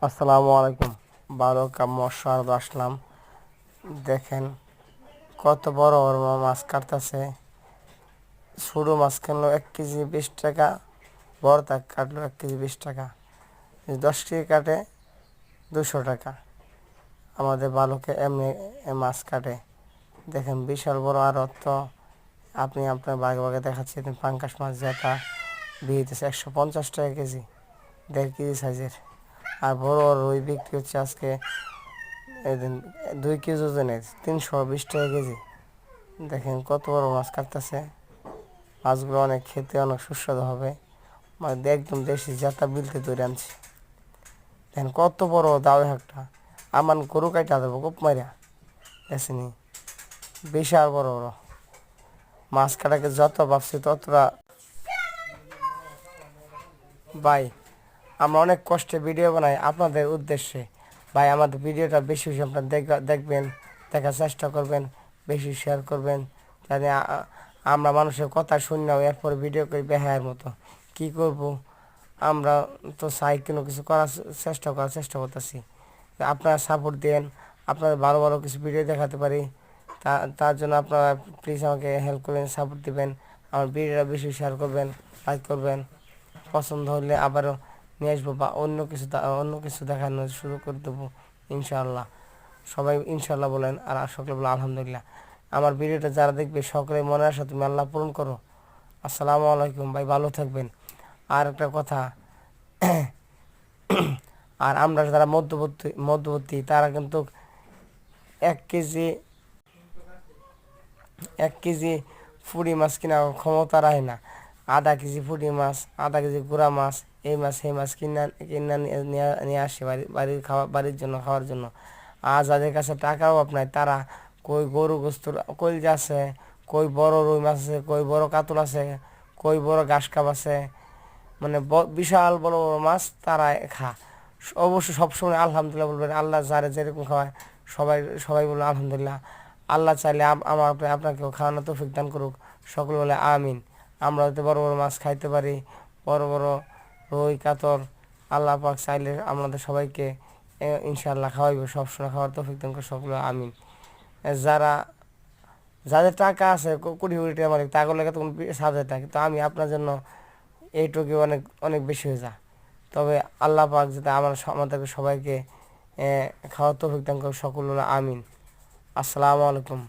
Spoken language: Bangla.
আসসালামু আলাইকুম। 12 কাপ মশার আসলাম। দেখেন কত বড় বড় মাছ কাটতেছে। ছোটো মাছ কিনলো 1 কেজি 20 টাকা, বড় তাক কাটলো 1 কেজি 20 টাকা। 10 কেজি কাটে 200 টাকা। আমাদের বালুকে এমনি মাছ কাটে। দেখেন বিশাল বড়। আর তো আপনি আপনার বাগে বাগে দেখাচ্ছেন পাঙ্কাশ মাছ যেটা বিয়েতেছে 150 টাকা কেজি, 1.5 কেজি সাইজের। আর বড় বড় রুই বিক্রি হচ্ছে আজকে এদিন 2 কেজি ওজনের 320 টাকা কেজি। দেখেন কত বড় মাছ কাটতেছে। মাছগুলো অনেক খেতে অনেক সুস্বাদু হবে। মানে একদম দেশি জাতা বিলতে তৈরি আনছি। দেখেন কত বড় দাও একটা। আমার গরু কাটা দেবো কোপ মারিয়া দেখেনি। বিশাল বড় বড় মাছ কাটাকে যত ভাবছি ততটা। ভাই আমরা অনেক কষ্টে ভিডিও বানাই আপনাদের উদ্দেশ্যে। ভাই আমাদের ভিডিওটা বেশি বেশি আপনার দেখবেন, দেখার চেষ্টা করবেন, বেশি শেয়ার করবেন। জানি আমরা মানুষের কথা শুনলেও এরপর ভিডিও করি বেহায়ের মতো। কি করব, আমরা তো চাই কোনো কিছু করার চেষ্টা করতেছি। আপনারা সাপোর্ট দেন, আপনারা ভালো ভালো কিছু ভিডিও দেখাতে পারি। তার জন্য আপনারা প্লিজ আমাকে হেল্প করবেন, সাপোর্ট দিবেন। আমার ভিডিওটা বেশি শেয়ার করবেন, লাইক করবেন। পছন্দ হলে আবারও নিয়ে আসবো বা অন্য কিছু দেখানো শুরু করে দেবো ইনশাআল্লাহ। সবাই ইনশাআল্লাহ বলেন আর সকলে বলে আলহামদুলিল্লাহ। আমার ভিডিওটা যারা দেখবে সকলে মনে আসা তুমি আল্লাহ পূরণ করো। আসসালামু আলাইকুম ভাই, ভালো থাকবেন। আর একটা কথা, আর আমরা যারা মধ্যবর্তী তারা কিন্তু 1 কেজি 1 কেজি পুঁটি মাছ কিনা ক্ষমতা রাখে না। আধা 1 কেজি পুঁটি মাছ, আধা 1 কেজি গুড়া মাছ, এই মাছ সেই মাছ কিনা নিয়ে আসে বাড়ির জন্য খাওয়ার জন্য। আর যাদের কাছে টাকাও আপনার তারা কই গরু গোস্তুর কলজা আছে, কই বড় রুই মাছ আছে, কই বড় কাতল আছে, কই বড় ঘাস কাপ আছে। মানে বিশাল বড় বড় মাছ তারা খা। অবশ্য সবসময় আলহামদুলিল্লাহ বলবেন। আল্লাহ যারে যেরকম খাওয়ায় সবাই সবাই বলবে আলহামদুলিল্লাহ। আল্লাহ চাইলে আপনাকেও খাওয়ানো তৌফিক দান করুক। সকলে বলে আমিন। আমরা হয়তো বড় বড় মাছ খাইতে পারি, বড় বড় রুই কাতল। আল্লাহ পাক চাইলে আমাদের সবাইকে ইনশাআল্লাহ খাওয়াইব। সবসময় খাওয়ার তৌফিক দান করে সকলে আমিন। যারা যাদের টাকা আছে কোটি কোটি টাকা মালিক তাগুলো লেগে তখন 7,000 টাকা, কিন্তু আমি আপনার জন্য এইটুকু অনেক অনেক বেশি হয়ে যা। তবে আল্লাহ পাক যাতে আমাদেরকে সবাইকে খাওয়ার তৌফিক দান করে সকল আমিন। আসসালামু আলাইকুম।